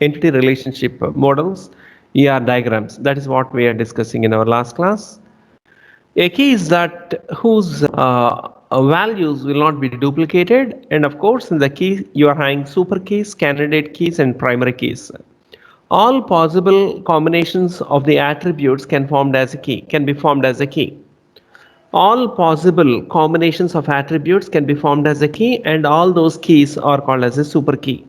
entity relationship models, ER diagrams. That is what we are discussing in our last class. A key is that whose values will not be duplicated, and of course in the key you are having super keys, candidate keys and primary keys. All possible combinations of the attributes can be formed as a key. All possible combinations of attributes can be formed as a key, and all those keys are called as a super key.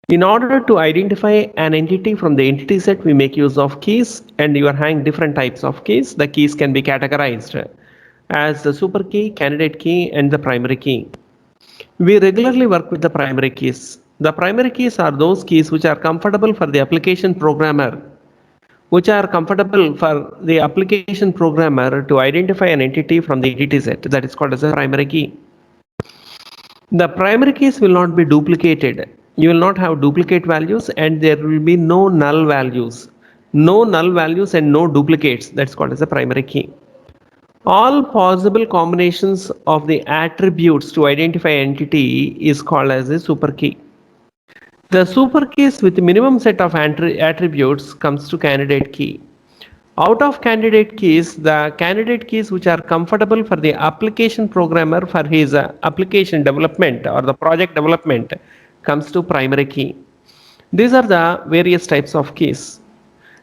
In order to identify an entity from the entity set, we make use of keys, and you are having different types of keys. The keys can be categorized as the super key, candidate key and the primary key. We regularly work with the primary keys. The primary keys are those keys which are comfortable for the application programmer to identify an entity from the entity set. That is called as a primary key. The primary keys will not be duplicated. You will not have duplicate values, and there will be no null values. No null values and no duplicates. That's called as a primary key. All possible combinations of the attributes to identify entity is called as a super key. The super keys with minimum set of attributes comes to candidate key. Out of candidate keys, the candidate keys which are comfortable for the application programmer for his application development or the project development comes to primary key. These are the various types of keys.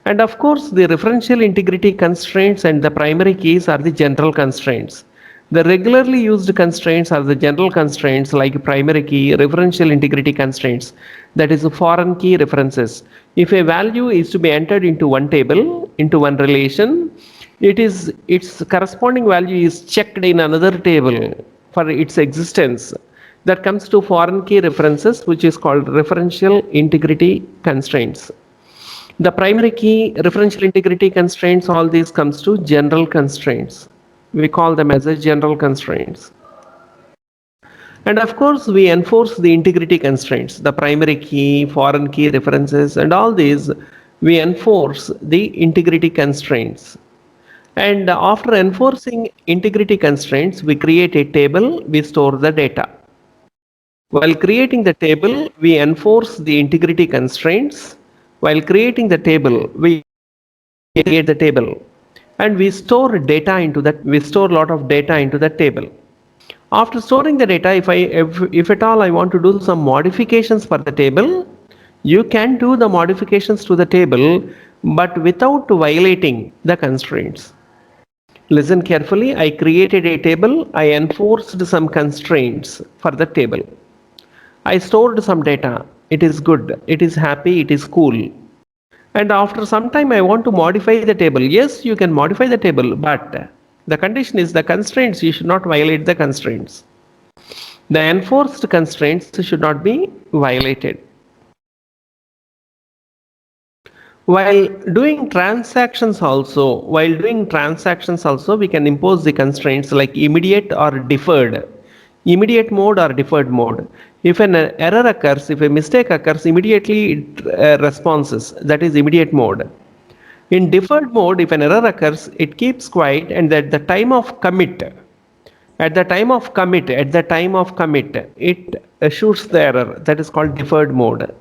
And of course, the referential integrity constraints and the primary keys are the general constraints. The regularly used constraints are the general constraints like primary key, referential integrity constraints, that is foreign key references. If a value is to be entered into one table, into one relation, its corresponding value is checked in another table for its existence. That comes to foreign key references, which is called referential integrity constraints. The primary key, referential integrity constraints, all these comes to general constraints. We call them as a general constraints. And of course, we enforce the integrity constraints, the primary key, foreign key references, and all these, we enforce the integrity constraints. And after enforcing integrity constraints, we create a table, we store the data. While creating the table, we enforce the integrity constraints. While creating the table, we create the table. And we store data into that. We store a lot of data into the table. After storing the data, if at all I want to do some modifications for the table, you can do the modifications to the table, but without violating the constraints. Listen carefully. I created a table. I enforced some constraints for the table. I stored some data. It is good. It is happy. It is cool. And after some time I want to modify the table. Yes, you can modify the table, but the condition is the constraints. You should not violate the constraints. The enforced constraints should not be violated. While doing transactions also, we can impose the constraints like immediate or deferred. Immediate mode or deferred mode. If an error occurs, if a mistake occurs, immediately it responses. That is immediate mode. In deferred mode, if an error occurs, it keeps quiet, and at the time of commit, it shoots the error. That is called deferred mode.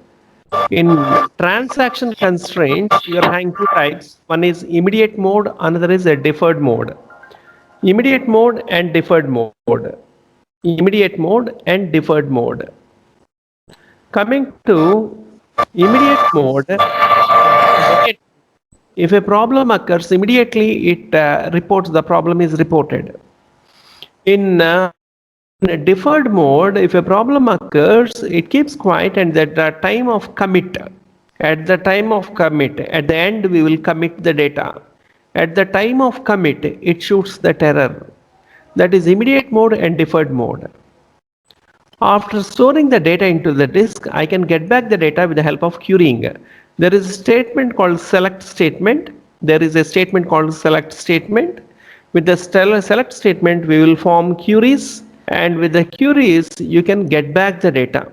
In transaction constraints, you are having two types. One is immediate mode, another is a deferred mode. Immediate mode and deferred mode. Immediate mode and deferred mode. Coming to immediate mode, if a problem occurs, immediately it reports the problem is reported. In deferred mode, if a problem occurs, it keeps quiet, and at the time of commit, at the end we will commit the data. At the time of commit, it shoots that error. That is immediate mode and deferred mode. After storing the data into the disk, I can get back the data with the help of querying. There is a statement called select statement. With the select statement, we will form queries, and with the queries, you can get back the data.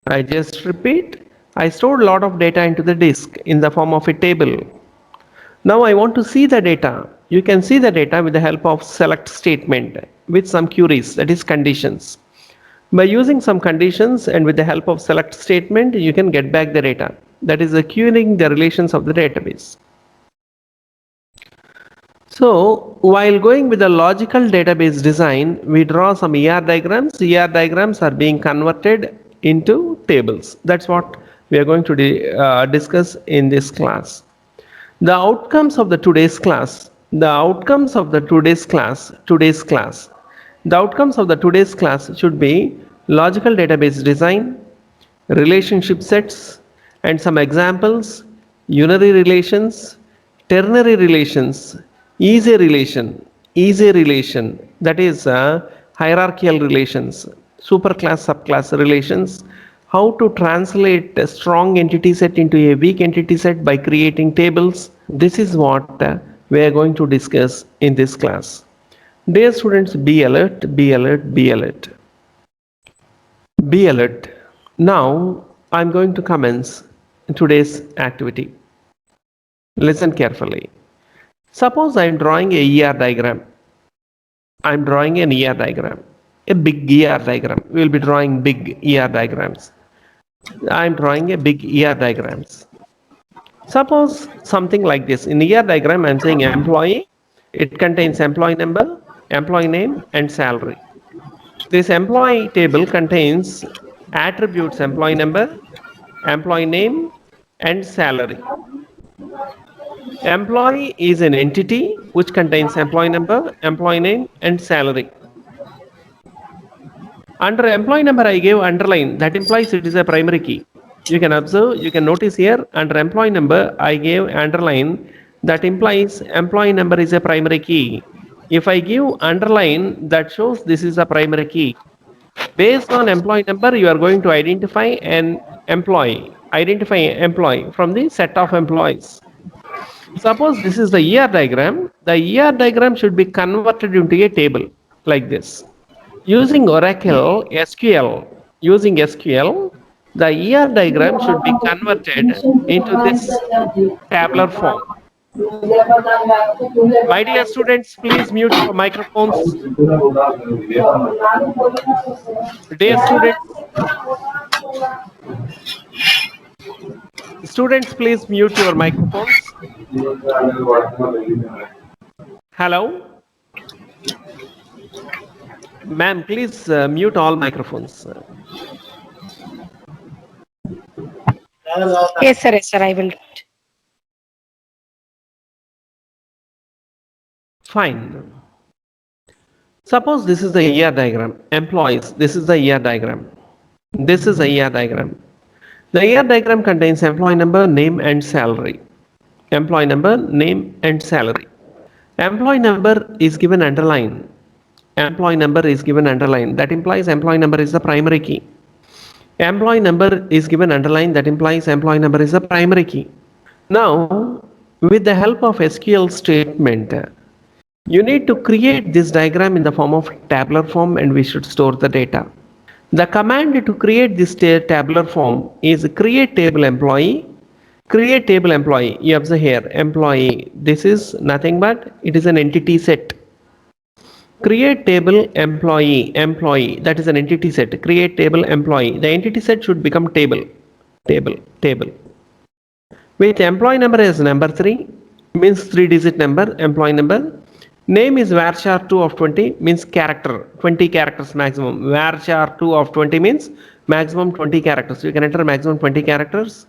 I just repeat, I stored a lot of data into the disk in the form of a table. Now I want to see the data. You can see the data with the help of select statement with some queries, that is conditions. By using some conditions and with the help of select statement, you can get back the data. That is querying the relations of the database. So while going with the logical database design, we draw some ER diagrams. ER diagrams are being converted into tables. That's what we are going to discuss in this class. The outcomes of the today's class, the outcomes of the today's class should be logical database design, relationship sets, and some examples, unary relations, ternary relations, easy relation, that is hierarchical relations, superclass subclass relations, how to translate a strong entity set into a weak entity set by creating tables. This is what we are going to discuss in this class. Dear students, be alert, be alert, be alert. Be alert. Now I am going to commence today's activity. Listen carefully. Suppose I am drawing a ER diagram. I am drawing an ER diagram, a big ER diagram. We will be drawing big ER diagrams. I am drawing a big ER diagrams. Suppose something like this. In ER diagram, I am saying employee. It contains employee number, employee name, and salary. This employee table contains attributes employee number, employee name, and salary. Employee is an entity which contains employee number, employee name, and salary. Under employee number, I gave underline. That implies it is a primary key. You can observe, you can notice here under employee number, I gave underline. That implies employee number is a primary key. If I give underline, that shows this is a primary key. Based on employee number, you are going to identify an employee. Identify an employee from the set of employees. Suppose this is the ER diagram. The ER diagram should be converted into a table like this. Using Oracle SQL, the ER diagram should be converted into this tabular form. My dear students, please mute your microphones. Dear students, please mute your microphones. Hello? Ma'am, please mute all microphones. Yes, sir, I will. Fine. Suppose this is the ER diagram. Employees, this is the ER diagram. This is the ER diagram. The ER diagram contains employee number, name, and salary. Employee number, name, and salary. Employee number is given underline. Employee number is given underline. That implies employee number is the primary key. Employee number is given underline. That implies employee number is the primary key. Now, with the help of SQL statement, you need to create this diagram in the form of tabular form, and we should store the data. The command to create this tabular form is create table employee. Create table employee. You observe here employee. This is nothing but it is an entity set. Create table employee. That is an entity set. Create table employee. The entity set should become table. With employee number as number 3 means 3-digit number. Employee number. Name is varchar2 of 20 means character, 20 characters maximum. Varchar2 of 20 means maximum 20 characters. You can enter maximum 20 characters.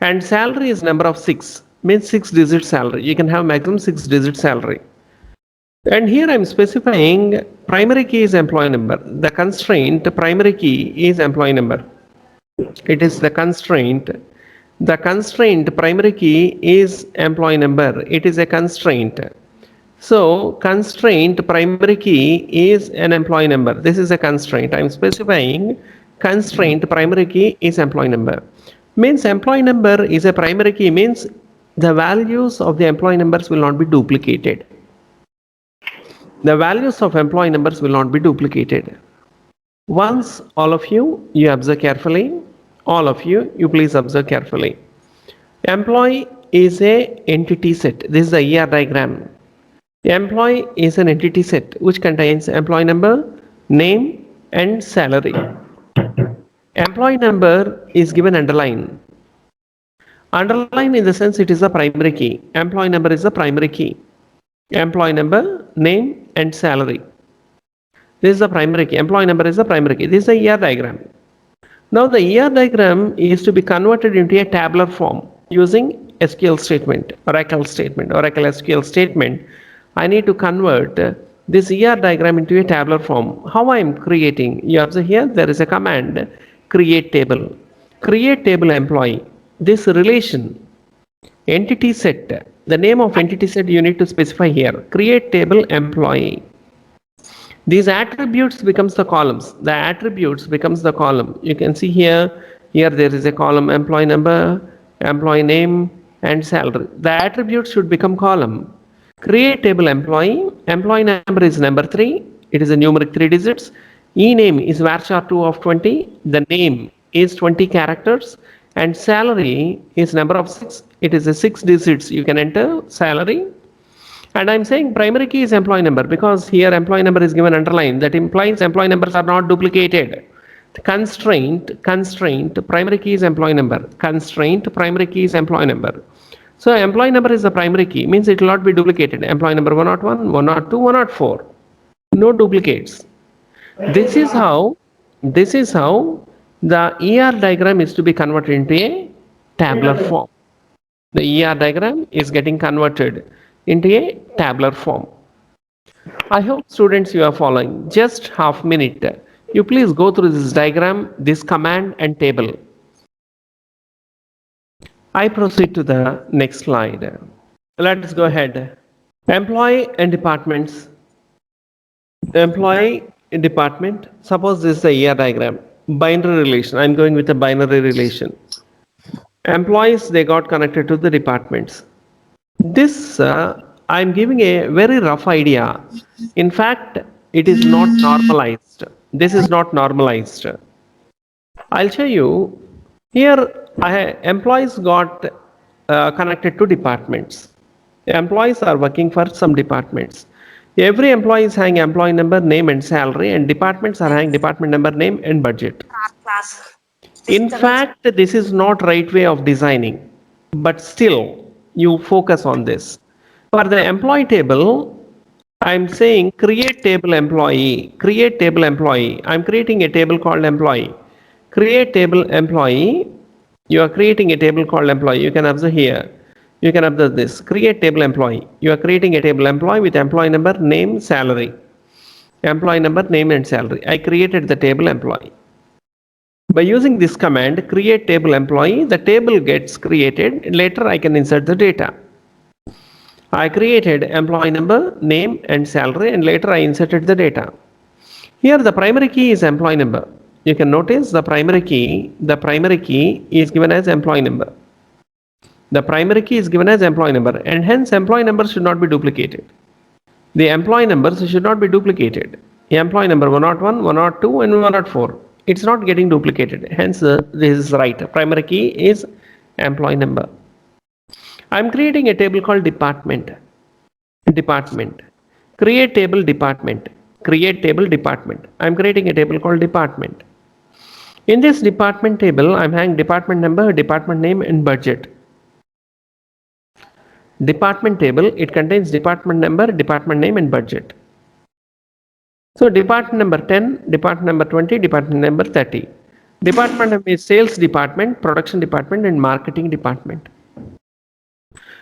And salary is number of 6 means 6-digit salary. You can have maximum 6-digit salary. And here I am specifying primary key is employee number. The constraint primary key is employee number. It is the constraint. The constraint primary key is employee number. It is a constraint. So constraint primary key is an employee number. This is a constraint. I am specifying constraint primary key is employee number. Means employee number is a primary key means the values of the employee numbers will not be duplicated. The values of employee numbers will not be duplicated. Once all of you observe carefully. All of you please observe carefully. Employee is a entity set. This is the ER diagram. Employee is an entity set which contains employee number, name, and salary. Employee number is given underline. Underline in the sense it is a primary key. Employee number is the primary key. Employee number, name and salary. This is the primary key. Employee number is the primary key. This is the ER diagram. Now the ER diagram is to be converted into a tabular form using SQL statement, Oracle statement, Oracle SQL statement. I need to convert this ER diagram into a tabular form. How I am creating? You observe here there is a command create table. Create table employee. This relation entity set, the name of entity set you need to specify here. Create table employee. These attributes becomes the columns. The attributes becomes the column. You can see here there is a column employee number, employee name and salary. The attributes should become column. Create table employee. Employee number is number 3. It is a numeric 3 digits. E-name is varchar2 of 20. The name is 20 characters. And salary is number of 6. It is a 6 digits. You can enter salary. And I'm saying primary key is employee number because here employee number is given underline. That implies employee numbers are not duplicated. Constraint, primary key is employee number. Constraint, primary key is employee number. So employee number is the primary key, means it will not be duplicated. Employee number 101, 102, 104. No duplicates. This is how the ER diagram is to be converted into a tabular form. The ER diagram is getting converted into a tabular form. I hope students you are following. Just half minute. You please go through this diagram, this command and table. I proceed to the next slide. Let us go ahead. Employee and departments. Employee department. Suppose this is the ER diagram. Binary relation. I'm going with a binary relation. Employees, they got connected to the departments. This I'm giving a very rough idea. In fact, it is not normalized. This is not normalized. I'll show you. Here, employees got connected to departments. Employees are working for some departments. Every employee is having employee number, name and salary, and departments are having department number, name and budget. In fact, this is not right way of designing, but still you focus on this. For the employee table, I'm saying create table employee, create table employee. I'm creating a table called employee. Create table employee. You are creating a table called employee. You can observe here. You can observe this. Create table employee. You are creating a table employee with employee number, name, salary. Employee number, name and salary. I created the table employee. By using this command, create table employee, the table gets created. Later I can insert the data. I created employee number, name and salary, and later I inserted the data. Here the primary key is employee number. You can notice the primary key is given as employee number. The primary key is given as employee number, and hence employee number should not be duplicated. The employee numbers should not be duplicated. Employee number 101, 102 and 104. It's not getting duplicated. Hence this is right. Primary key is employee number. I'm creating a table called department. Create table department. Create table department. I'm creating a table called department. In this department table, I'm having department number, department name and budget. Department table, it contains department number, department name and budget. So department number 10, department number 20, department number 30. Department number is sales department, production department and marketing department.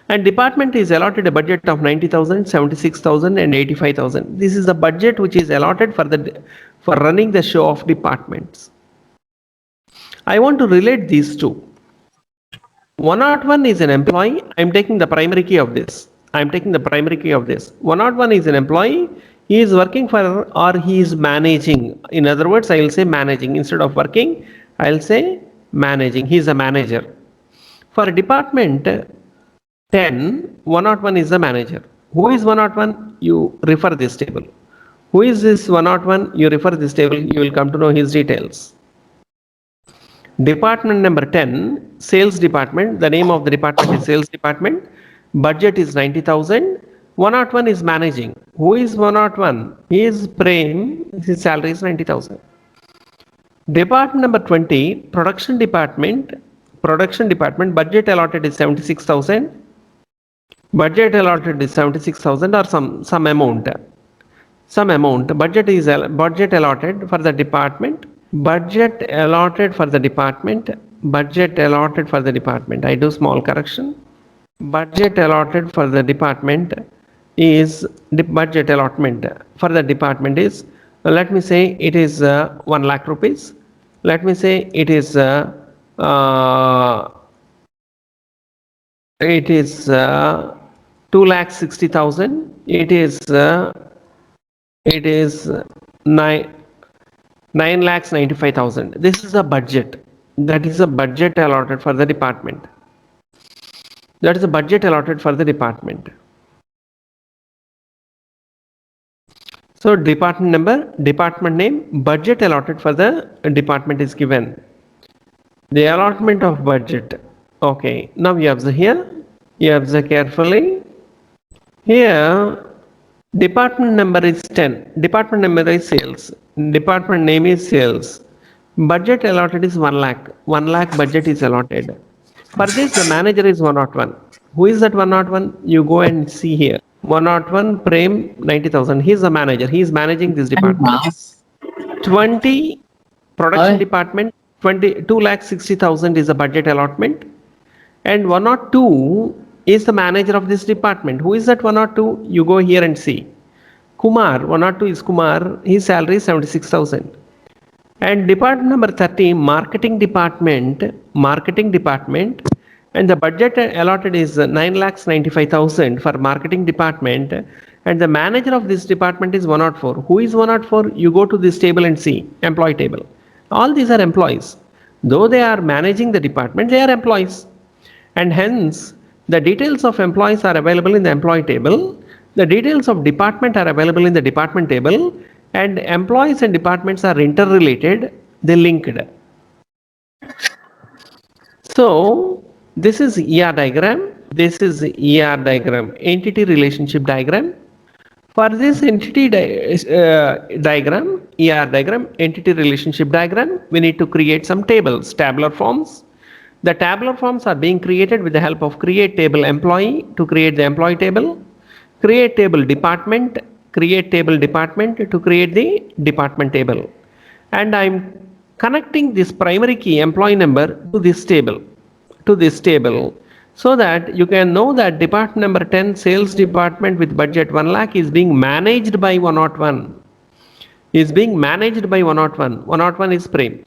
And department is allotted a budget of 90,000, 76,000 and 85,000. This is the budget which is allotted for running the show of departments. I want to relate these two. 101 is an employee. I'm taking the primary key of this. 101 is an employee. He is working for or he is managing. In other words, I will say managing. Instead of working, I will say managing. He is a manager. For department 10, 101 is the manager. Who is 101? You refer this table. Who is this 101? You refer this table. You will come to know his details. Department number 10, sales department. The name of the department is sales department. Budget is 90,000. 101 is managing. Who is 101? He is Prem. His salary is 90,000. Department number 20, production department, budget allotted is 76,000. Budget allotted is 76,000 or some amount. Budget allotted for the department. I do small correction. Budget allotted for the department is the budget allotment for the department is, let me say it is 1 lakh rupees. Let me say it is 2,60,000. It is 9,95,000. This is a budget. That is a budget allotted for the department. So department name, budget allotted for the department is given. The allotment of budget. Okay, now you observe here. You observe carefully. Here, department number is 10. Department number is sales. Department name is sales. Budget allotted is 1 lakh. 1 lakh budget is allotted. For this, the manager is 101. Who is that 101? You go and see here. 101 Prem 90,000. He is the manager. He is managing this department. 20 production department. 2,60,000 is the budget allotment. And 102 is the manager of this department. Who is that 102? You go here and see. Kumar. 102 is Kumar. His salary is 76,000. And department number 30, marketing department, and the budget allotted is 9,95,000 for marketing department, and the manager of this department is 104. Who is 104? You go to this table and see, employee table. All these are employees. Though they are managing the department, they are employees. And hence, the details of employees are available in the employee table. The details of department are available in the department table. And employees and departments are interrelated, they linked. So this is ER diagram, entity relationship diagram. For this entity diagram, ER diagram, entity relationship diagram, we need to create some tables, tabular forms. The tabular forms are being created with the help of create table employee to create the employee table, create table department to create the department table. And I'm connecting this primary key employee number to this table, so that you can know that department number 10 sales department with budget 1 lakh is being managed by 101. 101 is Prem.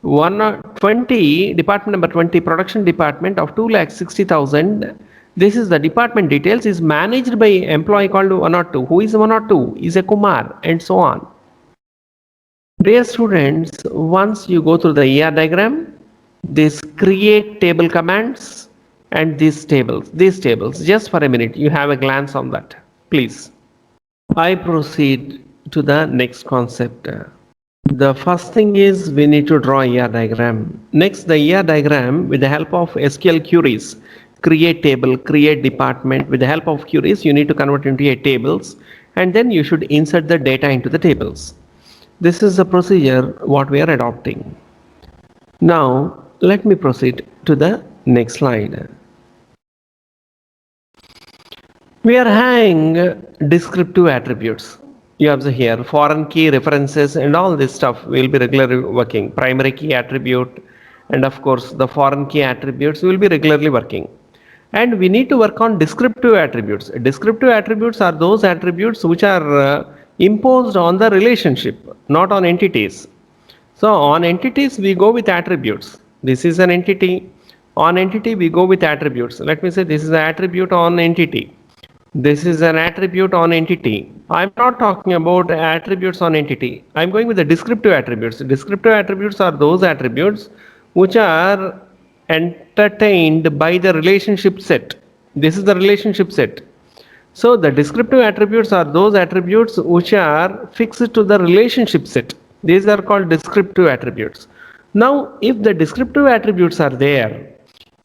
120, department number 20, production department of 2,60,000. This is the department details, is managed by employee called 102. Who is 102? Is a Kumar, and so on. Dear students, once you go through the ER diagram, this create table commands and these tables, just for a minute, you have a glance on that, please. I proceed to the next concept. The first thing is we need to draw ER diagram. Next, the ER diagram with the help of SQL queries. Create table, create department. With the help of queries, you need to convert into a tables, and then you should insert the data into the tables. This is the procedure what we are adopting. Now, let me proceed to the next slide. We are having descriptive attributes. You observe here, foreign key references and all this stuff will be regularly working. Primary key attribute, and of course the foreign key attributes will be regularly working. And we need to work on descriptive attributes. Descriptive attributes are those attributes which are imposed on the relationship, not on entities. So on entities we go with attributes. This is an entity. On entity we go with attributes. Let me say this is an attribute on entity. This is an attribute on entity. I'm not talking about attributes on entity. I'm going with the descriptive attributes. Descriptive attributes are those attributes which are entertained by the relationship set. This is the relationship set. So the descriptive attributes are those attributes which are fixed to the relationship set. These are called descriptive attributes. Now, if the descriptive attributes are there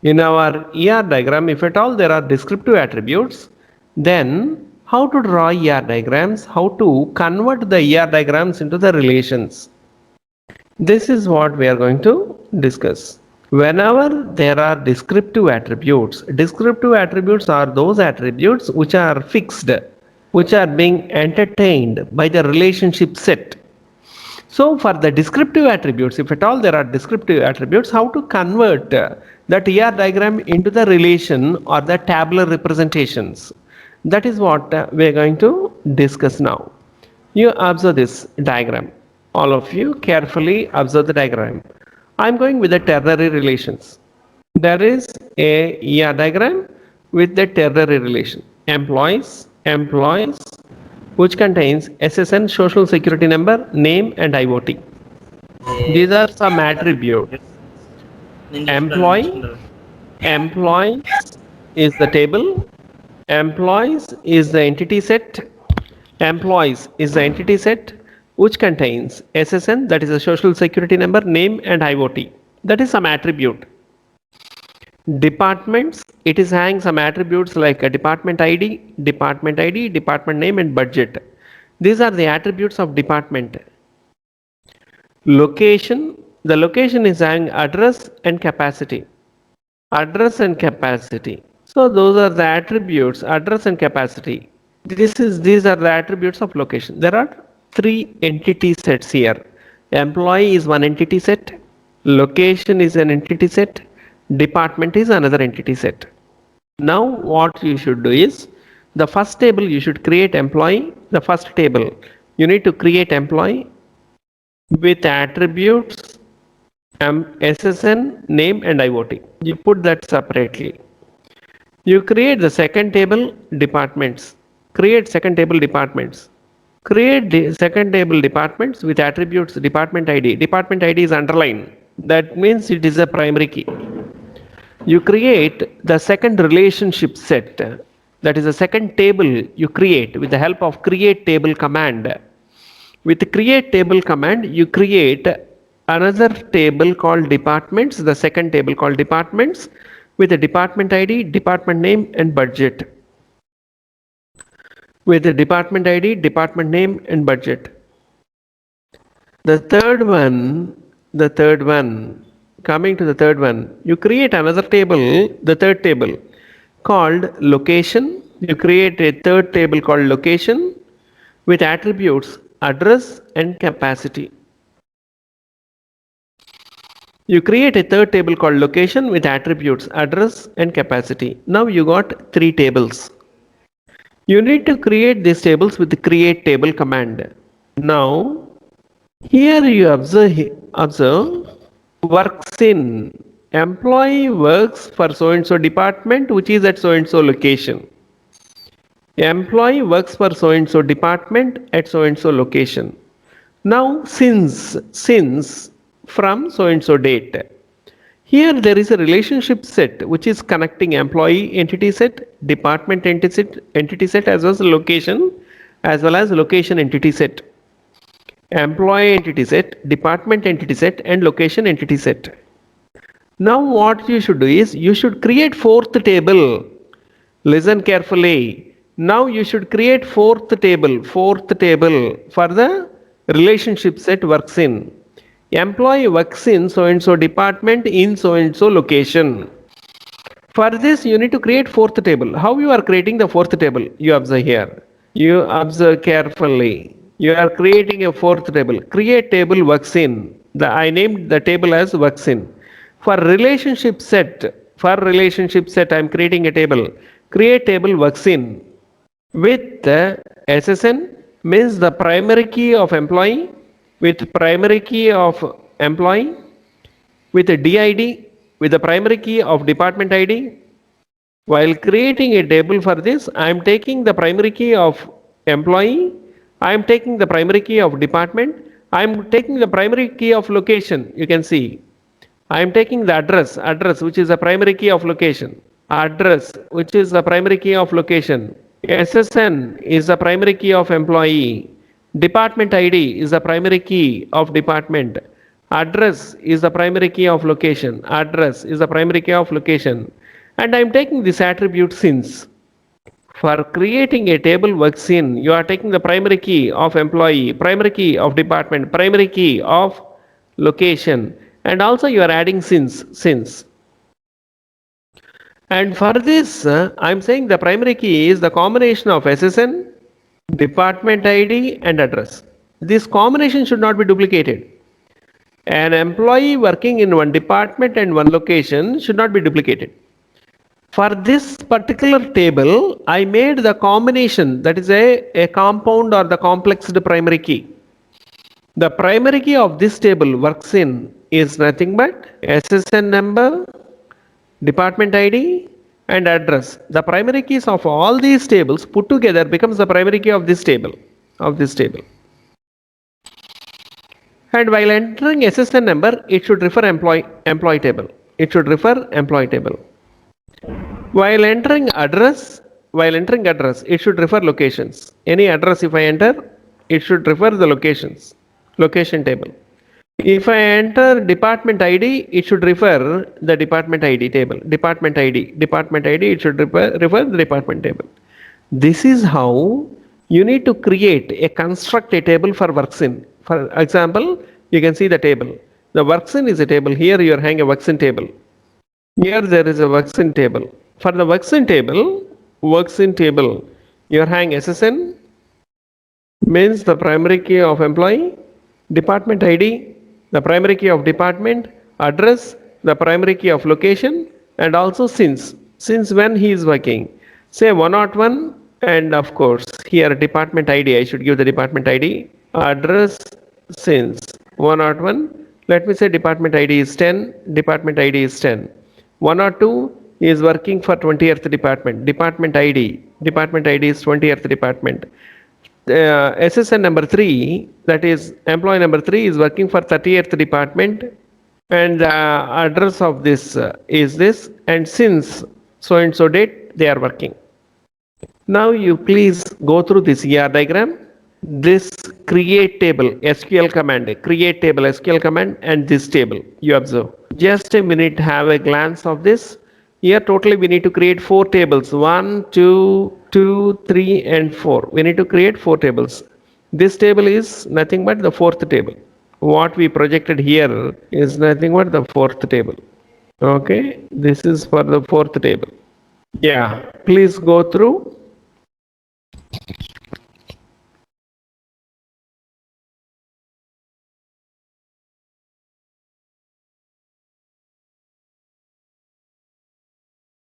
in our ER diagram, if at all there are descriptive attributes, then how to draw ER diagrams, how to convert the ER diagrams into the relations. This is what we are going to discuss. Whenever there are descriptive attributes are those attributes which are fixed, which are being entertained by the relationship set. So for the descriptive attributes, if at all there are descriptive attributes, how to convert the TR diagram into the relation or the tabular representations? That is what we are going to discuss now. You observe this diagram. All of you carefully observe the diagram. I am going with the ternary relations. There is a ER diagram with the ternary relation. Employees, which contains SSN, social security number, name and IoT. These are some attributes. Employee, employees is the table. Employees is the entity set. Employees is the entity set which contains SSN, that is a social security number, name and IoT. That is some attribute. Departments, it is having some attributes like a department ID, department name and budget. These are the attributes of department. Location, the location is having address and capacity. So those are the attributes, address and capacity. These are the attributes of location. There are three entity sets here. Employee is one entity set, location is an entity set, department is another entity set. Now what you should do is, the first table you should create employee. The first table you need to create employee with attributes SSN, name and IoT. You put that separately. You create the second table departments. Create second table departments. Create the second table departments with attributes department ID. Department ID is underlined. That means it is a primary key. You create the second relationship set. That is the second table you create with the help of create table command. With the create table command, you create another table called departments, the second table called departments with the department ID, department name and budget. With the department ID, department name and budget. The third one, coming to the third one, you create another table, the third table called location. You create a third table called location with attributes address and capacity. You create a third table called location with attributes address and capacity. Now you got three tables. You need to create these tables with the create table command. Now here you observe works in. Employee works for so and so department which is at so and so location. Employee works for so and so department at so and so location. Now since from so and so date. Here there is a relationship set which is connecting employee entity set, department entity set as well as location entity set. Employee entity set, department entity set and location entity set. Now what you should do is you should create fourth table. Listen carefully. Now you should create fourth table for the relationship set works in. Employee works in so and so department in so and so location. For this you need to create fourth table. How you are creating the fourth table? You observe here. You observe carefully. You are creating a fourth table. Create table works in. I named the table as works in. For relationship set I am creating a table. Create table works in with the SSN means the primary key of employee, with primary key of employee, with a DID, with the primary key of department ID. While creating a table for this, I am taking the primary key of employee, I am taking the primary key of department, I am taking the primary key of location. You can see I am taking the address which is the primary key of location. SSN is the primary key of employee. Department ID is the primary key of department. Address is the primary key of location. And I am taking this attribute since. For creating a table works in, you are taking the primary key of employee, primary key of department, primary key of location, and also you are adding since. And for this, I'm saying the primary key is the combination of SSN, department ID, and address. This combination should not be duplicated. An employee working in one department and one location should not be duplicated. For this particular table, I made the combination, that is a compound or the complexed primary key. The primary key of this table works in is nothing but SSN number, department ID, and address. The primary keys of all these tables put together becomes the primary key of this table. And while entering SSN number, it should refer employee table. While entering address, it should refer locations. Any address if I enter, it should refer the location table. If I enter department ID, it should refer the department ID table. Department ID, it should refer the department table. This is how you need to construct a table for worksin. For example, you can see the table. The worksin is a table. Here you are having a worksin table. Here there is a worksin table. For the worksin table, you are having SSN, means the primary key of employee, department ID, the primary key of department, address, the primary key of location, and also since when he is working. Say 101, and of course here department ID, I should give the department ID, address, since 101, let me say department ID is 10, 102 is working for 20th department, department ID is 20th department. SSN number 3, that is employee number 3, is working for 30th department, and the address of this is this, and since so and so date they are working. Now you please go through this ER diagram, this create table SQL command, and this table you observe. Just a minute, have a glance of this. Here totally we need to create 4 tables, 1, 2, 3 and 4. We need to create 4 tables. This table is nothing but the 4th table. What we projected here is nothing but the 4th table. Okay, this is for the 4th table. Yeah, please go through.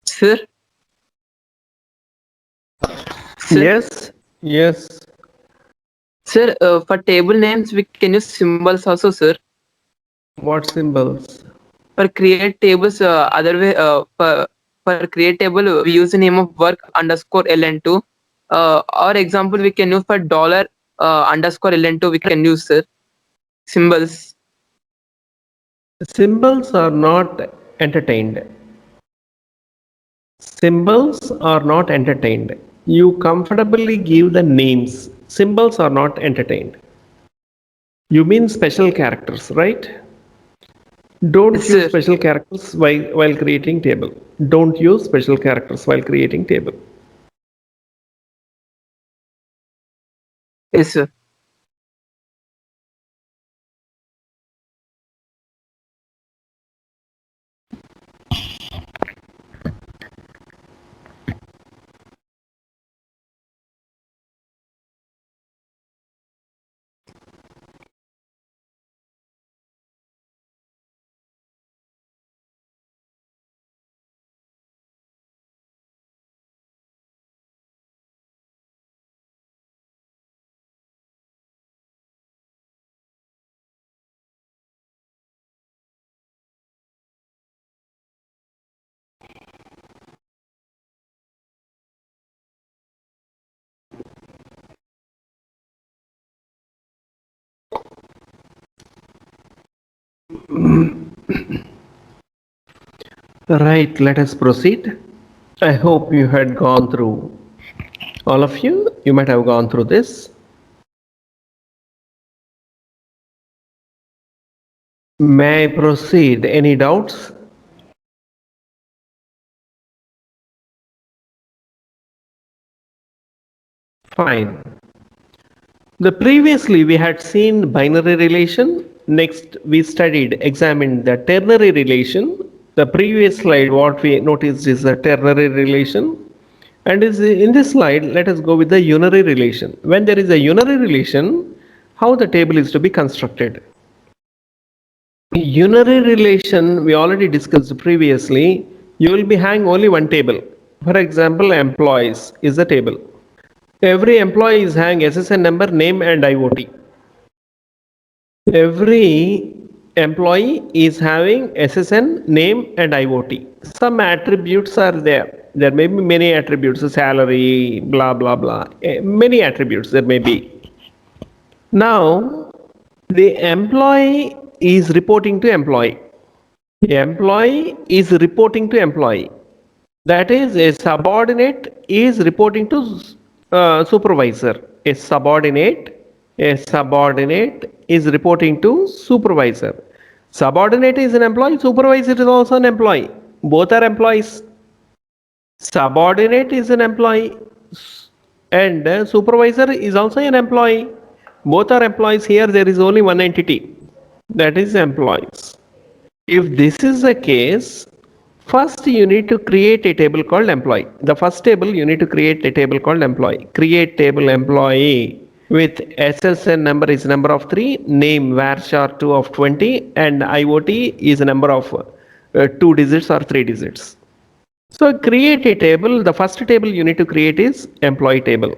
Sir? Yes. Sir, for table names, we can use symbols also, sir. What symbols? For create tables, other way, for create table, we use the name of work underscore ln2. Or example, we can use for dollar underscore ln2, we can use, sir, symbols. Symbols are not entertained. You comfortably give the names. Symbols are not entertained. You mean special characters, right? Don't Yes, use sir. special characters while creating table. Don't use special characters while creating table. Yes, sir. Right, let us proceed. I hope you had gone through, all of you might have gone through this. May I proceed? Any doubts? Fine. Previously we had seen binary relation Next, we examined the ternary relation. The previous slide, what we noticed is the ternary relation. And in this slide, let us go with the unary relation. When there is a unary relation, how the table is to be constructed. Unary relation, we already discussed previously. You will be having only one table. For example, employees is the table. Every employee is having SSN number, name and IoT. Every employee is having SSN, name and IoT. Some attributes are there. There may be many attributes, salary, blah, blah, blah. Many attributes there may be. Now, the employee is reporting to employee. Employee is reporting to employee. That is, a subordinate is reporting to supervisor. A subordinate is reporting to supervisor. Subordinate is an employee, supervisor is also an employee. Both are employees. Subordinate is an employee and supervisor is also an employee. Both are employees. Here there is only one entity, that is employees. If this is the case, first you need to create a table called employee. The first table you need to create a table called employee. Create table employee with SSN number is number of 3, name varchar 2 of 20 and IoT is a number of 2 digits or 3 digits. So create a table. The first table you need to create is employee table.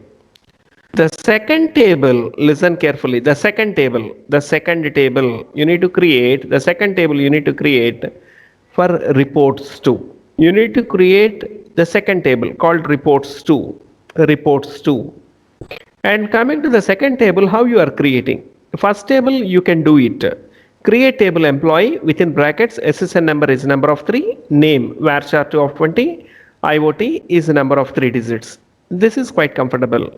The second table, listen carefully, the second table you need to create, for reports to. You need to create the second table called reports to. And coming to the second table, how you are creating? First table you can do it. Create table employee within brackets, SSN number is number of 3, name varchar 2 of 20, IoT is number of 3 digits. This is quite comfortable.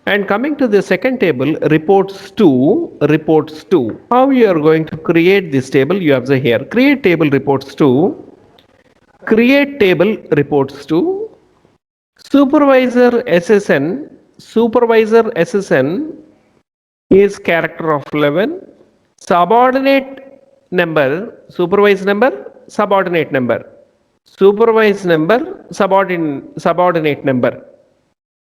And coming to the second table, reports to. How you are going to create this table? You observe here. Create table reports to. Supervisor SSN is character of 11. Subordinate number, supervised number, subordinate number. Supervised number, subordinate number.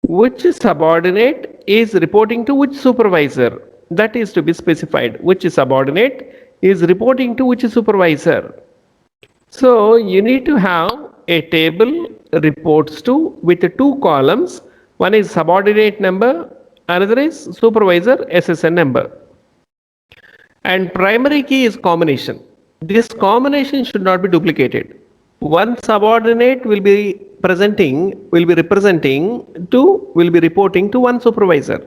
Which subordinate is reporting to which supervisor? That is to be specified. Which subordinate is reporting to which supervisor? So you need to have a table reports to with 2 columns. One is subordinate number, another is supervisor SSN number. And primary key is combination. This combination should not be duplicated. One subordinate will be reporting to one supervisor.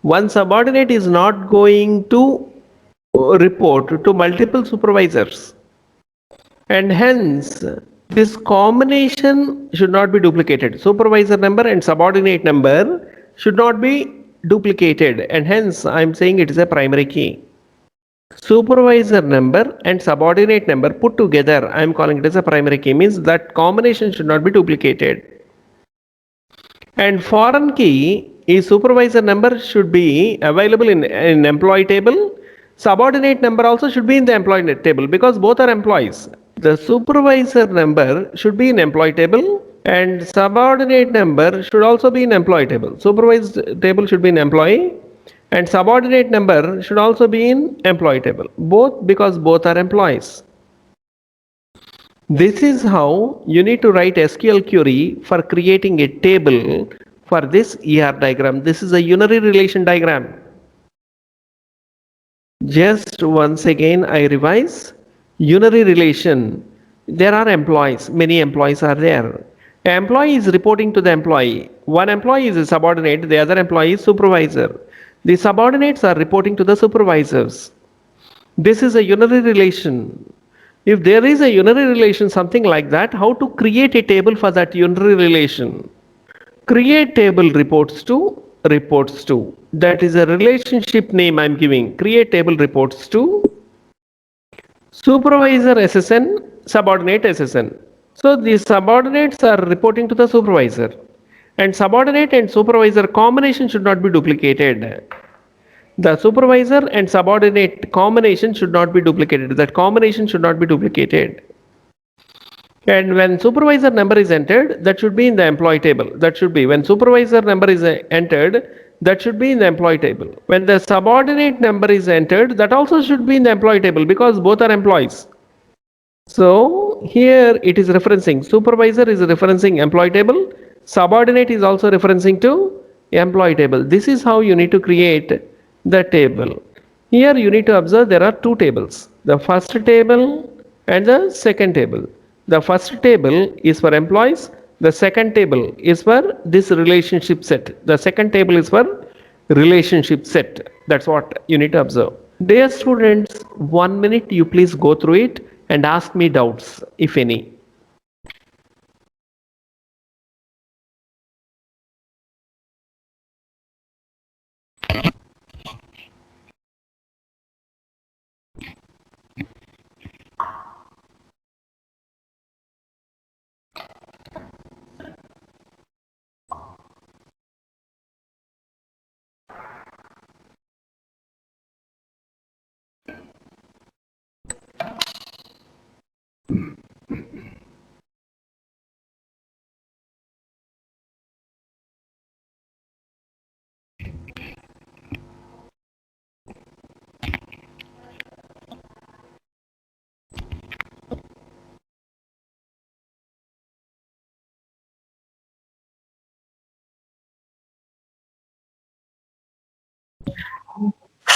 One subordinate is not going to report to multiple supervisors. And hence, this combination should not be duplicated. Supervisor number and subordinate number should not be duplicated. And hence, I am saying it is a primary key. Supervisor number and subordinate number put together, I am calling it as a primary key, means that combination should not be duplicated. And foreign key is supervisor number should be available in employee table. Subordinate number also should be in the employee table because both are employees. The supervisor number should be in employee table and subordinate number should also be in employee table. Supervised table should be in employee and subordinate number should also be in employee table, both because both are employees. This is how you need to write SQL query for creating a table for this ER diagram. This is a unary relation diagram. Just once again I revise. Unary relation. There are employees, many employees are there. An employee is reporting to the employee. One employee is a subordinate, the other employee is supervisor. The subordinates are reporting to the supervisors. This is a unary relation. If there is a unary relation, something like that, how to create a table for that unary relation? Create table reports to. That is a relationship name I am giving. Create table reports to. Supervisor SSN, subordinate SSN. So the subordinates are reporting to the supervisor. And subordinate and supervisor combination should not be duplicated. The supervisor and subordinate combination should not be duplicated. That combination should not be duplicated. And when supervisor number is entered, that should be in the employee table. That should be when supervisor number is entered, that should be in the employee table. When the subordinate number is entered, that also should be in the employee table because both are employees. So here it is referencing supervisor is referencing employee table, subordinate is also referencing to employee table. This is how you need to create the table. Here you need to observe there are two tables, the first table and the second table. The first table is for employees, the second table is for this relationship set. The second table is for relationship set. That's what you need to observe. Dear students, 1 minute you please go through it and ask me doubts if any.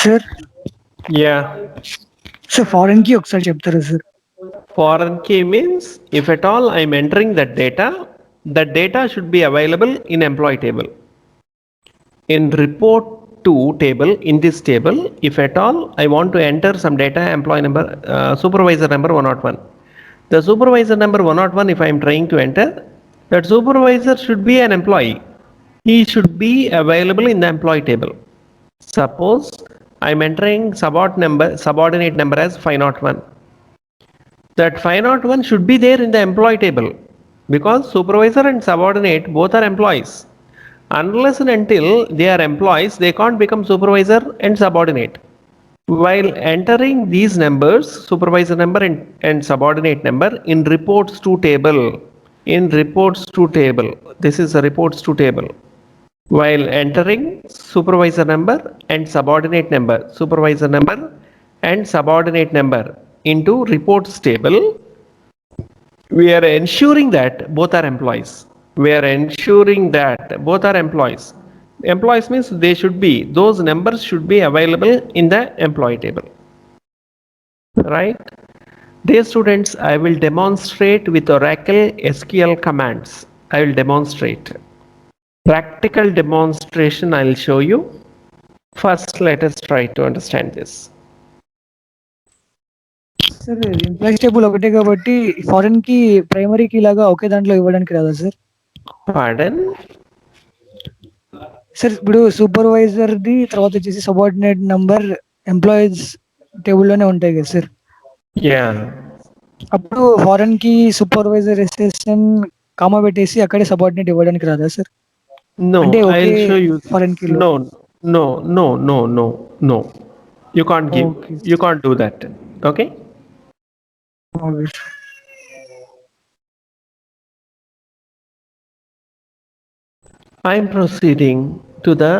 Sir Yeah. Sir foreign కి ఒకసారి చెప్తారా sir? Foreign key means if at all I am entering that data should be available in employee table. In report to table, in this table, if at all I want to enter some data, employee number, supervisor number 101. The supervisor number 101, if I am trying to enter, that supervisor should be an employee. He should be available in the employee table. Suppose I am entering subordinate number as 501. That 501 should be there in the employee table because supervisor and subordinate both are employees. Unless and until they are employees, they can't become supervisor and subordinate. While entering these numbers, supervisor number and subordinate number in reports to table, this is a reports to table. While entering supervisor number and subordinate number into reports table, we are ensuring that both are employees. Employees means those numbers should be available in the employee table. Right? Dear students, I will demonstrate with Oracle SQL commands. I will demonstrate. Practical demonstration I will show you. First, let us try to understand this. Sir employees table ఒకటే కాబట్టి foreign కి primary కి లాగా ఒకే దాంట్లో ఇవ్వడానికి రాదా sir? Pardon? Sir ఇప్పుడు supervisor the తర్వాత వచ్చేసి సబార్డినేట్ నంబర్ ఎంప్లాయీస్ టేబుల్లోనే ఉంటాయి కదా సార్? Yeah. అప్పుడు ఫారెన్ కి సూపర్వైజర్ ఎస్ఎస్ఎన్ కామా పెట్టేసి అక్కడే సబార్డినేట్ ఇవ్వడానికి రాదా సార్? No, అంటే I'll okay show you. Foreign కి No. You can't give. Okay. You can't do that. Okay? I am proceeding to the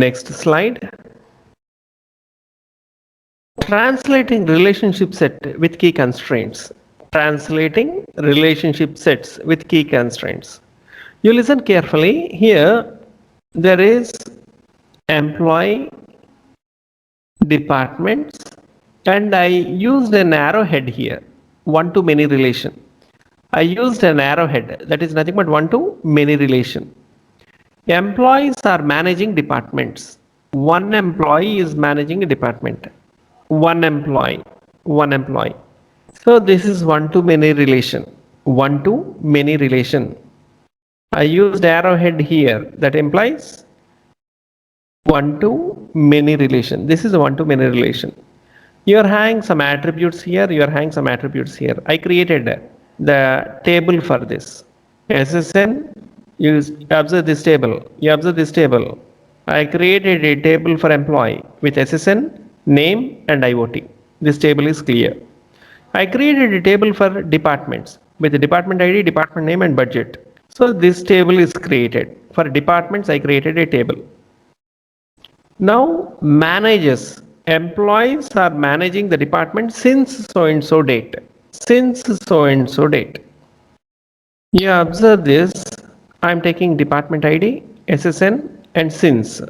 next slide. Translating relationship set with key constraints. You listen carefully. Here there is employee, departments, and I used an arrowhead here, one-to-many relation. I used an arrowhead, that is nothing but one-to-many relation. Employees are managing departments. One employee is managing a department. One employee. So this is one-to-many relation. I used arrowhead here, that implies one-to-many relation. This is a one-to-many relation. You are having some attributes here, I created the table for this. SSN, you observe this table. I created a table for employee. with SSN, name and IoT. This table is clear. I created a table for departments with the department ID, department name and budget. So this table is created. For departments, I created a table. Now managers, employees are managing the department since so and so date. Since so and so date. You observe this. I am taking department ID, SSN and since.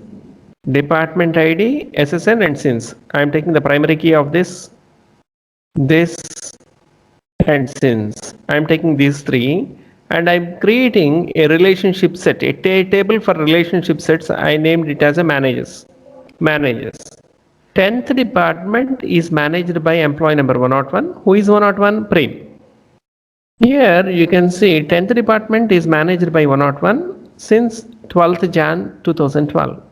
Department ID, SSN and since. I am taking the primary key of this and since. I am taking these three and I am creating a relationship set, a table for relationship sets. I named it as a managers. 10th department is managed by employee number 101. Who is 101? Prem. Here you can see 10th department is managed by 101 since 12th Jan 2012.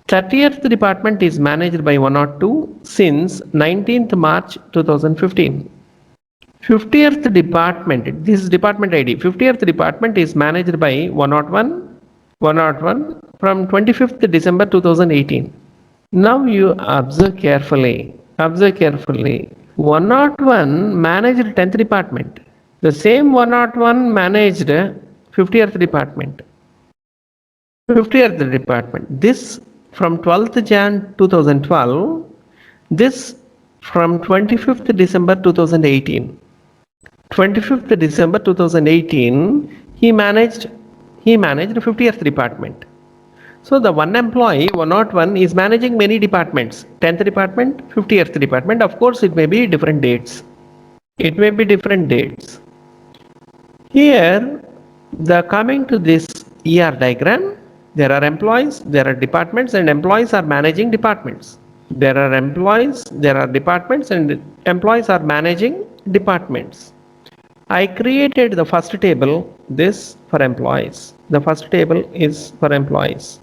30th department is managed by 102 since 19th March 2015. 50th department, this is department ID, 50th department is managed by 101 from 25th December 2018. Now you observe carefully. 101 managed 10th department. The same 101 managed 50th department. This from 12th Jan 2012. This from 25th December 2018. 25th December 2018, he managed 50th department. So the one employee 101 is managing many departments, 10th department, 50th department. Of course, it may be different dates. Here, coming to this ER diagram, there are employees, there are departments, and employees are managing departments. There are employees, there are departments, and employees are managing departments. I created the first table, this for employees. The first table is for employees.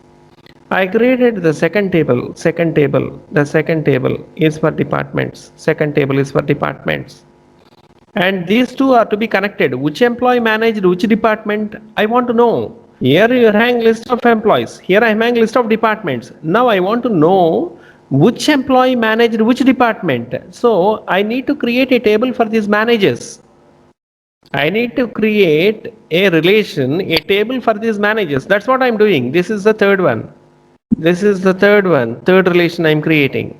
I created the second table. The second table is for departments. Second table is for departments. And these two are to be connected. Which employee managed which department? I want to know. Here you hang list of employees. Here I am hang list of departments. Now I want to know which employee managed which department. So I need to create a table for these managers. I need to create a relation, a table for these managers. That's what I'm doing. This is the third one. Third relation I'm creating.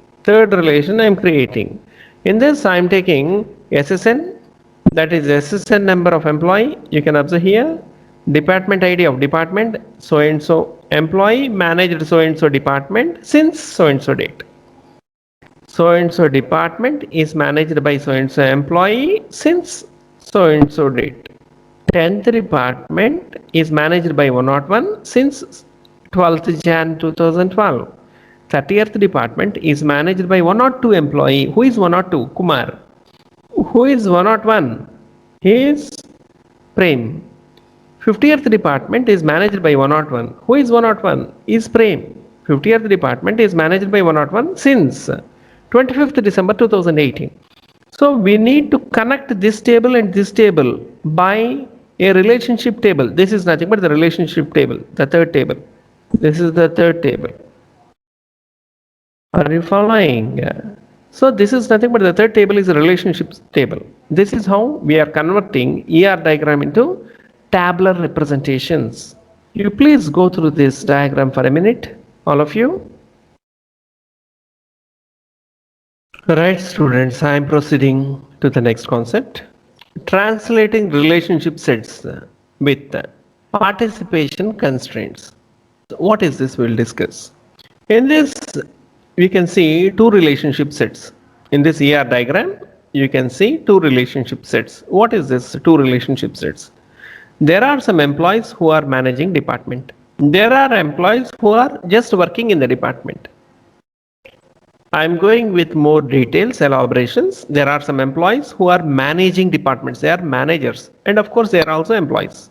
In this I'm taking SSN, that is SSN number of employee. You can observe here. Department ID of department, so and so employee managed so and so department since so and so date. So and so department is managed by so and so employee since so and so date. 10th department is managed by 101 since 12th Jan 2012. 30th department is managed by 102 employee. Who is 102? Kumar. Who is 101? He is Prem. 50th department is managed by 101. Who is 101? Is Prem. 50th department is managed by 101 since 25th December 2018. So we need to connect this table and this table by a relationship table. This is nothing but the relationship table, the third table. This is the third table. Are you following? So this is nothing but the third table is a relationship table. This is how we are converting ER diagram into tabular representations. You please go through this diagram for a minute, all of you. Right, students, I am proceeding to the next concept. Translating relationship sets with participation constraints. What is this? We'll discuss. In this, we can see two relationship sets. In this ER diagram, you can see two relationship sets. What is this two relationship sets? There are some employees who are managing department. There are employees who are just working in the department. I'm going with more details, elaborations. There are some employees who are managing departments. They are managers. And of course, they are also employees.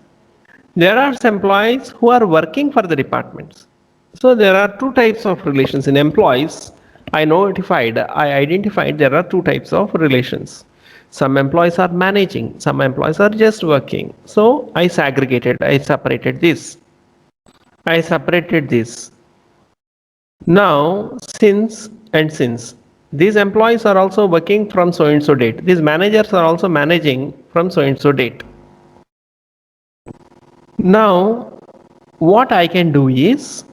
There are some employees who are working for the departments. So there are two types of relations in employees. I identified there are two types of relations. Some employees are managing, some employees are just working. So I separated this. Now, since and since. These employees are also working from so and so date. These managers are also managing from so and so date. Now, what I can do is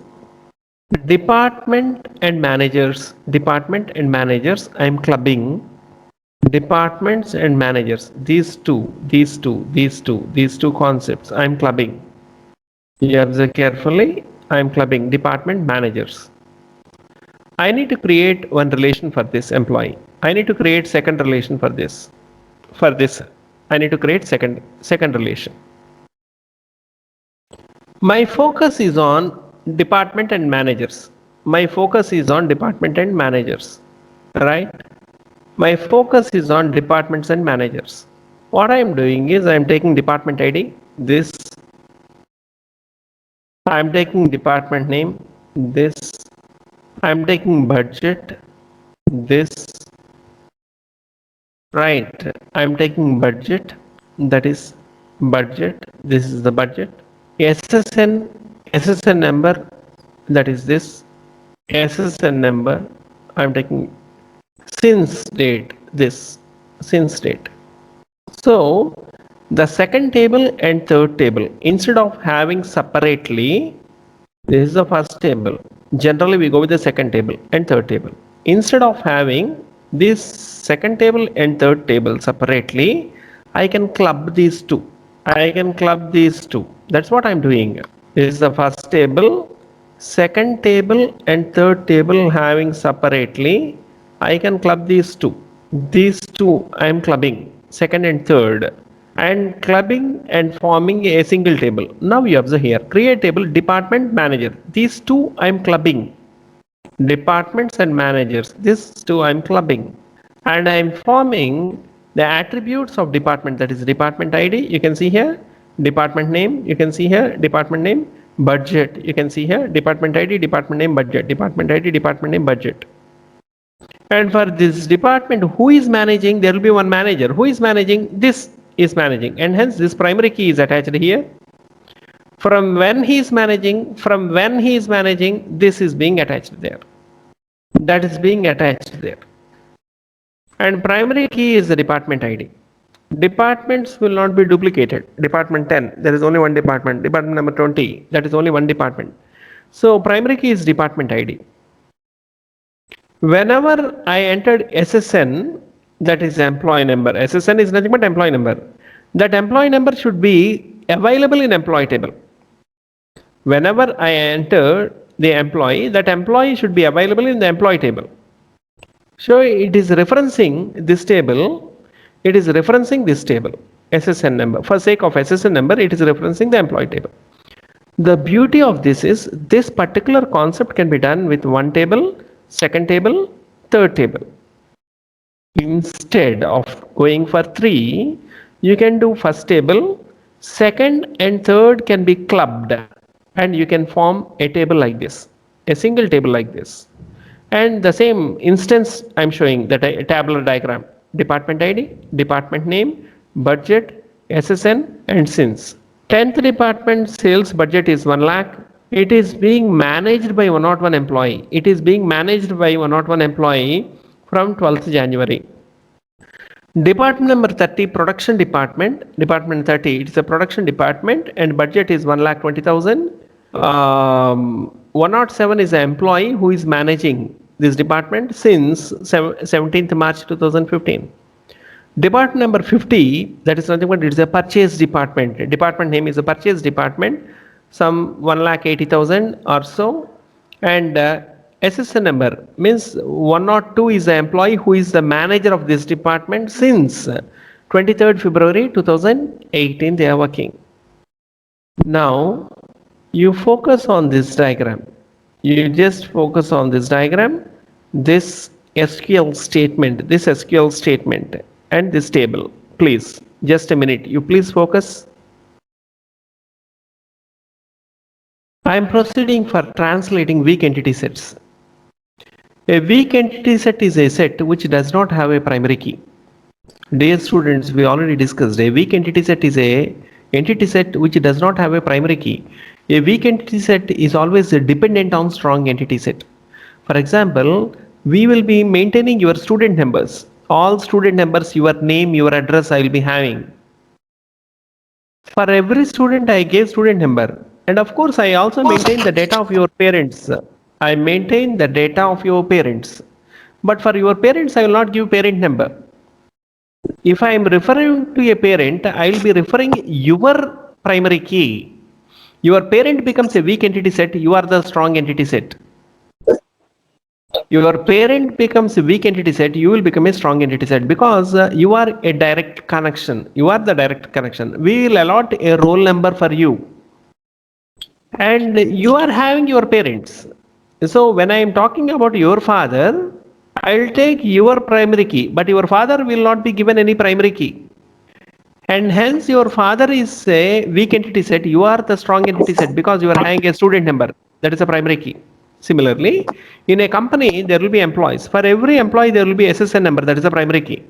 department and managers, I am clubbing departments and managers. These two concepts I am clubbing. You observe carefully, I am clubbing department managers. I need to create one relation for this employee. I need to create second relation for this. I need to create second relation. My focus is on department and managers. My focus is on department and managers. Right? My focus is on departments and managers. What I am doing is I am taking department ID, this. I am taking department name, this. I am taking budget, this. Right, I am taking budget, that is budget, this is the budget. SSN number, that is this. SSN number, I am taking since date, this, since date. So, the second table and third table, instead of having separately, this is the first table. Generally, we go with the second table and third table. Instead of having this second table and third table separately, I can club these two. That's what I'm doing. This is the first table, second table and third table having separately. I can club these two. These two I am clubbing, second and third, and clubbing and forming a single table. Now you observe here, create table department manager. These two I am clubbing, departments and managers. These two I am clubbing, and I am forming the attributes of department, that is department ID. You can see here department name. You can see here department name, budget. You can see here department ID, department name, budget, department ID, department name, budget. And for this department, who is managing? There will be one manager. Who is managing? This is managing, and hence this primary key is attached here. From when he is managing, this is being attached there. That is being attached there. And primary key is the department ID. Departments will not be duplicated. Department 10, there is only one department. Department number 20, that is only one department. So primary key is department ID. Whenever I entered SSN, that is employee number. SSN is nothing but employee number. That employee number should be available in employee table. Whenever I enter the employee, that employee should be available in the employee table. So it is referencing this table. SSN number. For sake of SSN number, it is referencing the employee table. The beauty of this is this particular concept can be done with one table, second table, third table. Instead of going for 3, you can do first table, second and third can be clubbed, and you can form a table like this, a single table like this. And the same instance I'm showing, that a tabular diagram, department ID, department name, budget, SSN and since. 10th department sales budget is 1 lakh. It is being managed by 101 employee. It is being managed by 101 employee from 12th January. Department number 30, production department. Department 30, it is a production department and budget is 1,20,000. 107 is an employee who is managing this department since 17th March 2015. Department number 50, that is nothing but it is a purchase department. Department name is a purchase department, some 1,80,000 or so, and SSN number means 102 is the employee who is the manager of this department since 23rd February 2018 they are working. Now you focus on this diagram. You just focus on this diagram, this SQL statement and this table. Please, just a minute. You please focus. I am proceeding for translating weak entity sets. A weak entity set is a set which does not have a primary key. Dear students, we already discussed a weak entity set is a entity set which does not have a primary key. A weak entity set is always dependent on strong entity set. For example, we will be maintaining your student numbers. All student numbers, your name, your address I will be having. For every student I gave student number. And of course I also maintain the data of your parents. I maintain the data of your parents. But for your parents I will not give parent number. If I am referring to a parent, I will be referring your primary key. Your parent becomes a weak entity set, you are the strong entity set. Your parent becomes a weak entity set, you will become a strong entity set because you are a direct connection. You are the direct connection. We will allot a roll number for you. And you are having your parents. So when I am talking about your father, I will take your primary key, but your father will not be given any primary key. And hence your father is a weak entity set, you are the strong entity set because you are having a student number, that is a primary key. Similarly, in a company there will be employees. For every employee there will be SSN number, that is a primary key.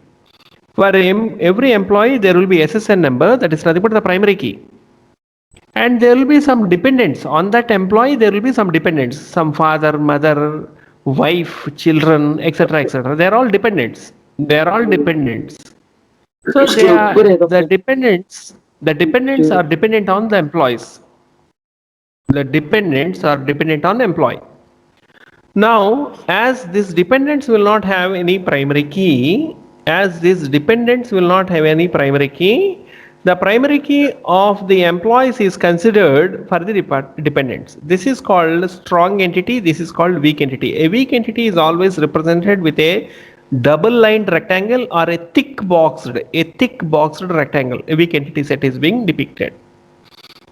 For every employee there will be SSN number, that is nothing but the primary key. And there will be some dependents on that employee, there will be some dependents, some father, mother, wife, children, etc., etc. They are all dependents. They are all dependents. So they are the dependents. The dependents are dependent on the employees. The dependents are dependent on the employee. Now, as these dependents will not have any primary key, the primary key of the employees is considered for the dependents. This is called strong entity. This is called weak entity. A weak entity is always represented with a double-lined rectangle or a thick boxed rectangle. A weak entity set is being depicted.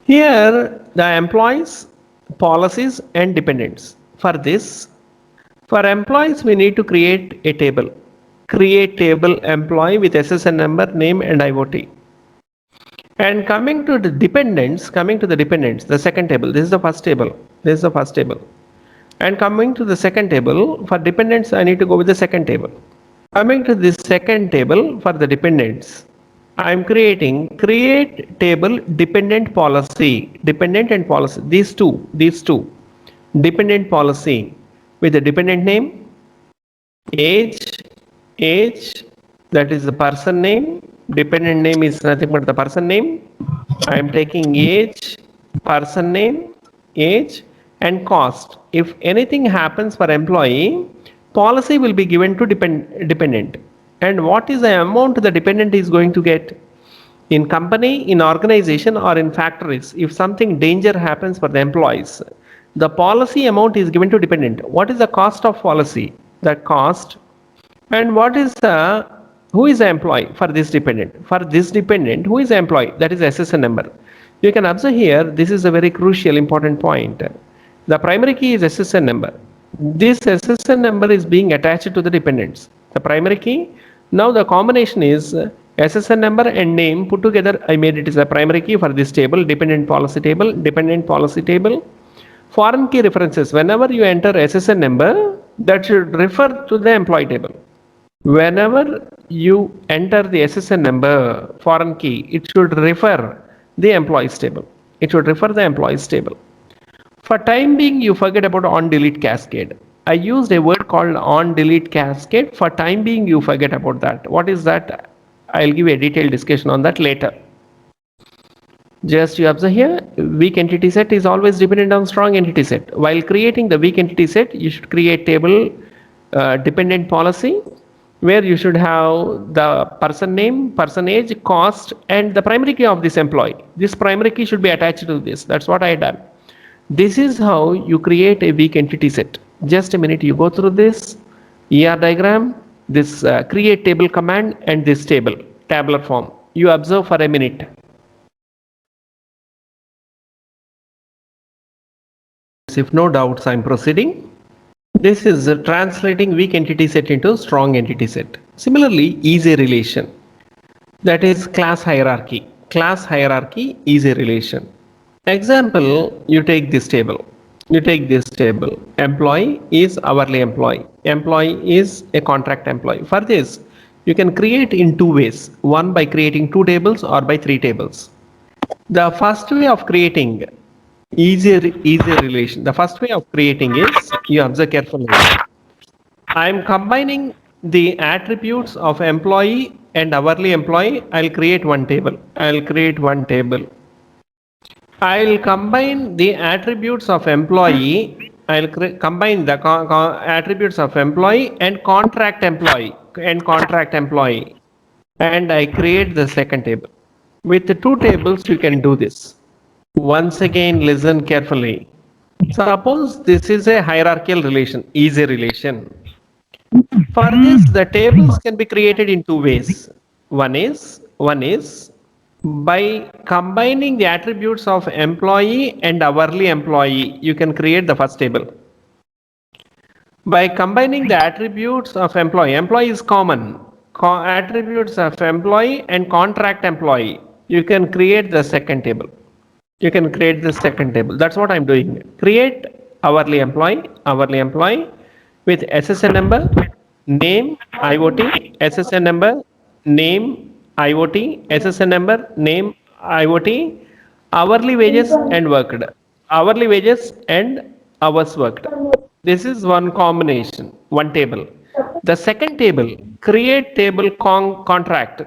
Here, the employees, policies, and dependents. For employees, we need to create a table. Create table employee with SSN number, name, and IoT. And coming to the dependents, the second table. This is the first table. And coming to the second table, for dependents, I need to go with the second table. Coming to this second table for the dependents, I am creating create table dependent policy, dependent and policy. These two, dependent policy with the dependent name, age, that is the person name. Dependent name is nothing but the person name. I am taking age, person name, age, and cost. If anything happens for employee, policy will be given to dependent. And what is the amount the dependent is going to get? In company, in organization, or in factories, if something danger happens for the employees, the policy amount is given to dependent. What is the cost of policy? The cost. And what is who is the employee for this dependent? For this dependent, who is the employee? That is SSN number. You can observe here, this is a very crucial important point. The primary key is SSN number. This SSN number is being attached to the dependents. The primary key. Now the combination is SSN number and name put together. I made it as a primary key for this table, dependent policy table. Foreign key references. Whenever you enter SSN number, that should refer to the employee table. Whenever you enter the SSN number, foreign key, it should refer the employees table. For time being, you forget about on delete cascade. I used a word called on delete cascade. For time being, you forget about that. What is that? I'll give a detailed discussion on that later. Just you observe here, weak entity set is always dependent on strong entity set. While creating the weak entity set, you should create table dependent policy, where you should have the person name, person age, cost, and the primary key of this employee. This primary key should be attached to this. That's what I had done. This is how you create a weak entity set. Just a minute, you go through this ER diagram, this create table command, and this table, tabular form. You observe for a minute. If no doubts, I'm proceeding. This is translating weak entity set into strong entity set. Similarly, is a relation. That is class hierarchy. Class hierarchy is a relation. Example, you take this table. Employee is hourly employee. Employee is a contract employee. For this, you can create in two ways. One, by creating two tables, or by three tables. The first way of creating Easier relation. The first way of creating is, you observe carefully. I am combining the attributes of employee and hourly employee. I'll create one table. I'll create one table. I'll combine the attributes of employee. I'll combine the attributes of employee and contract employee and I create the second table. With the two tables, you can do this. Once again, listen carefully. Suppose this is a hierarchical relation, easy relation. For this, the tables can be created in two ways. One is by combining the attributes of employee and hourly employee, you can create the first table. By combining the attributes of employee is common, attributes of employee and contract employee, you can create the second table. That's what I'm doing. Create hourly employee with SSN number, name, IoT, SSN number, name, IoT, SSN number, name, IoT, hourly wages and worked. Hourly wages and hours worked. This is one combination, one table. The second table, create table contract.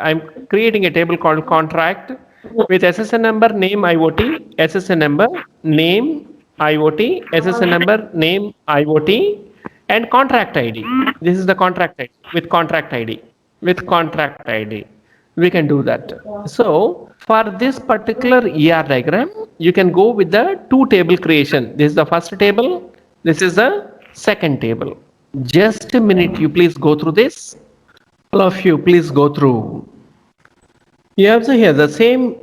I'm creating a table called contract with SSN number, name, IoT, SSN number, name, IoT, SSN number, name, IoT, and contract ID. This is the contract ID with contract ID. We can do that. So for this particular ER diagram, you can go with the two table creation. This is the first table. This is the second table. Just a minute, you please go through this. All of you, please go through. You have here the same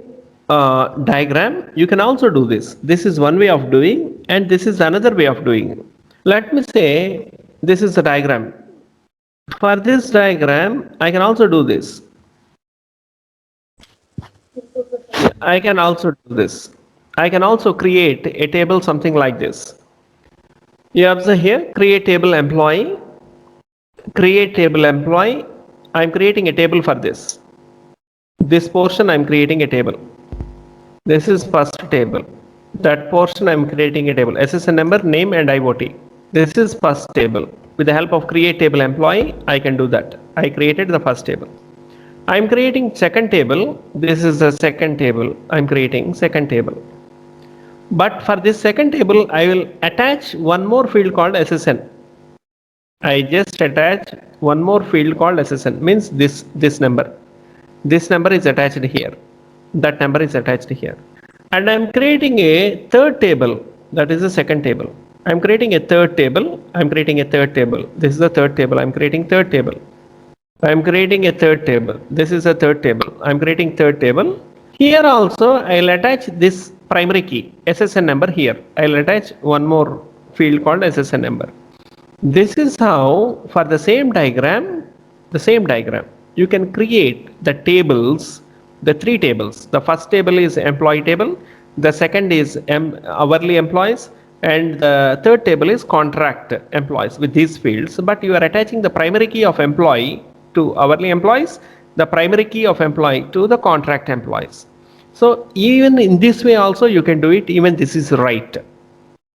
diagram. You can also do this. This is one way of doing, and this is another way of doing. Let me say this is the diagram. For this diagram, I can also do this. I can also do this. I can also create a table something like this. You observe here, create table employee. I'm creating a table for this. This portion I'm creating a table. This is first table. That portion I'm creating a table. SSN number, name and IoT. This is first table. With the help of create table employee, I can do that. I created the first table. I'm creating second table. This is the second table. I'm creating second table. But for this second table, I will attach one more field called SSN. I just attach one more field called SSN, means this number. This number is attached here. That number is attached here. And I'm creating a third table. That is the second table. I'm creating a third table. This is the third table. I'm creating third table. I'm creating a third table. This is a third table. I'm creating third table. Here also I'll attach this primary key, SSN number here. I'll attach one more field called SSN number. This is how, for the same diagram, you can create the tables, the three tables. The first table is employee table. The second is hourly employees. And the third table is contract employees with these fields. But you are attaching the primary key of employee to hourly employees, the primary key of employee to the contract employees. So even in this way also you can do it. Even this is right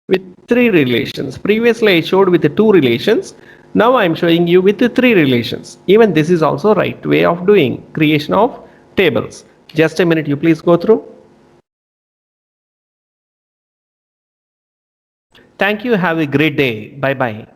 with three relations. Previously I showed with the two relations. Now I am showing you with the three relations. Even this is also right way of doing creation of tables. Just a minute, you please go through. Thank you. Have a great day. Bye bye.